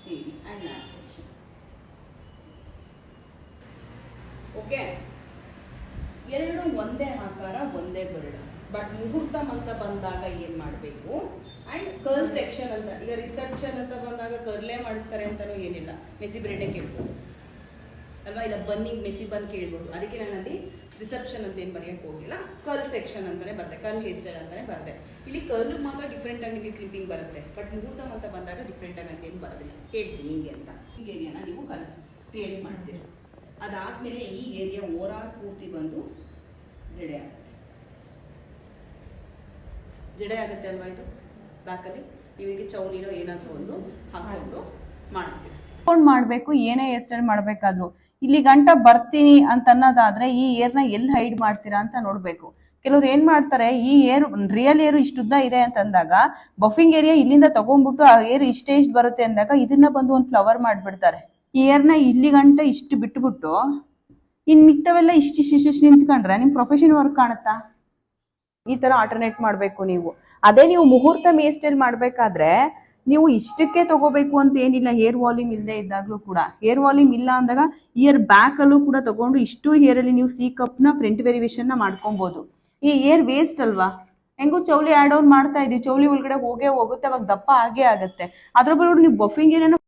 CD and lap section. Okay, ಎರಡು ಒಂದೇ ಆಕಾರ ಒಂದೇ ಗರುಡ. ಬಟ್ ಮುಹೂರ್ತಂ ಅಂತ ಬಂದಾಗ ಏನ್ ಮಾಡಬೇಕು, ಅಂಡ್ ಕರ್ಲ್ ಸೆಕ್ಷನ್ ಅಂತ, ಈಗ ರಿಸೆಪ್ಷನ್ ಅಂತ ಬಂದಾಗ ಕರ್ಲೇ ಮಾಡಿಸ್ತಾರೆ ಅಂತಾನೂ ಏನಿಲ್ಲ, ಮೆಸಿ ಬ್ರೆಡ್ಡೆ ಕೇಳ್ಬೋದು ಅಲ್ವಾ, ಇಲ್ಲ ಬನ್ನಿಗೆ ಮೆಸಿ ಬನ್ ಕೇಳ್ಬೋದು. ಅದಕ್ಕೆ ನಾನು ಅಲ್ಲಿ ರಿಸೆಪ್ಷನ್ ಅಂತ ಏನು ಬರೆಯಕ್ಕೆ ಹೋಗಿಲ್ಲ, ಕರ್ಲ್ ಸೆಕ್ಷನ್ ಅಂತಾನೆ ಬರುತ್ತೆ, ಕರ್ಲ್ ಹೇರ್ ಸ್ಟೈಲ್ ಅಂತಾನೆ ಬರುತ್ತೆ. ಇಲ್ಲಿ ಕರ್ಲ್ ಮಾತ್ರ ಡಿಫ್ರೆಂಟ್ ಆಗಿ ನಿಮಗೆ ಕ್ಲಿಪ್ಪಿಂಗ್ ಬರುತ್ತೆ, ಬಟ್ ಮುಹೂರ್ತಂ ಅಂತ ಬಂದಾಗ ಡಿಫ್ರೆಂಟ್ ಆಗಿ ಅಂತ ಏನು ಬರೋದಿಲ್ಲ. ಹೇಳ್ತೀನಿ ಹಿಂಗೆ ಅಂತ. ಈ ಏರಿಯಾನ ನೀವು ಕ್ರಿಯೇಟ್ ಮಾಡ್ತೀರಿ. ಅದಾದ್ಮೇಲೆ ಈ ಏರಿಯಾ ಓವರಾಲ್ ಪೂರ್ತಿ ಬಂದು ಜಡೆ ಆಗುತ್ತೆ. ಜಡೆ ಆಗುತ್ತೆ ಅಲ್ವಾ ಇದು ಬ್ಯಾಕಲ್ಲಿ. ಇವರಿಗೆ ಚೌಲಿನೋ ಏನಾದರೂ ಒಂದು ಹಾಕೊಂಡು ಮಾಡ್ತೀವಿ. ಮಾಡಬೇಕು ಏನೇ ಹೇರ್ ಸ್ಟೈಲ್ ಮಾಡ್ಬೇಕಾದ್ರು ಇಲ್ಲಿ ಗಂಟ ಬರ್ತೀನಿ ಅಂತ ಅನ್ನೋದಾದ್ರೆ ಈ ಏರ್ನ ಎಲ್ಲಿ ಹೈಡ್ ಮಾಡ್ತೀರಾ ಅಂತ ನೋಡ್ಬೇಕು. ಕೆಲವ್ರು ಏನ್ ಮಾಡ್ತಾರೆ, ಈ ಏರ್ ರಿಯಲ್ ಏರು ಇಷ್ಟುದ್ದ ಇದೆ ಅಂತ ಅಂದಾಗ ಬಫಿಂಗ್ ಏರಿಯಾ ಇಲ್ಲಿಂದ ತಗೊಂಡ್ಬಿಟ್ಟು ಆ ಏರ್ ಇಷ್ಟೇ ಇಷ್ಟು ಬರುತ್ತೆ ಅಂದಾಗ ಇದನ್ನ ಬಂದು ಒಂದು ಫ್ಲವರ್ ಮಾಡ್ಬಿಡ್ತಾರೆ. ಈ ಏರ್ನ ಇಲ್ಲಿ ಗಂಟ ಇಷ್ಟು ಬಿಟ್ಬಿಟ್ಟು ಇನ್ ಮಿಕ್ತವೆಲ್ಲ ಇಷ್ಟಿಷ್ಟು ನಿಂತ್ಕೊಂಡ್ರೆ ನಿಮ್ ಪ್ರೊಫೆಷನ್ ವರ್ಕ್ ಕಾಣುತ್ತಾ? ಈ ತರ ಆಲ್ಟರ್ನೇಟ್ ಮಾಡ್ಬೇಕು ನೀವು. ಅದೇ ನೀವು ಮುಹೂರ್ತ ಹೇರ್ ಸ್ಟೈಲ್ ಮಾಡ್ಬೇಕಾದ್ರೆ ನೀವು ಇಷ್ಟಕ್ಕೆ ತಗೋಬೇಕು ಅಂತ ಏನಿಲ್ಲ. ಹೇರ್ ವಾಲ್ಯೂಮ್ ಇಲ್ಲದೆ ಇದ್ದಾಗ್ಲೂ ಕೂಡ, ಹೇರ್ ವಾಲ್ಯೂಮ್ ಇಲ್ಲ ಅಂದಾಗ ಇಯರ್ ಬ್ಯಾಕ್ ಅಲ್ಲೂ ಕೂಡ ತಗೊಂಡು ಇಷ್ಟು ಹೇರ್ ಅಲ್ಲಿ ನೀವು ಸಿ ಕಪ್ ನ ಫ್ರಂಟ್ ವೆರಿವೇಶನ್ ನ ಮಾಡ್ಕೊಬಹುದು. ಈ ಏರ್ ವೇಸ್ಟ್ ಅಲ್ವಾ, ಹೆಂಗೋ ಚೌಲಿ ಆಡ್ ಆನ್ ಮಾಡ್ತಾ ಇದೀವಿ, ಚೌಲಿ ಒಳಗಡೆ ಹೋಗೇ ಹೋಗುತ್ತೆ, ಅವಾಗ ದಪ್ಪ ಆಗೇ ಆಗುತ್ತೆ. ಅದ್ರ ಬರೋದು ನೀವು ಬಫಿಂಗ್ ಏನೇನೋ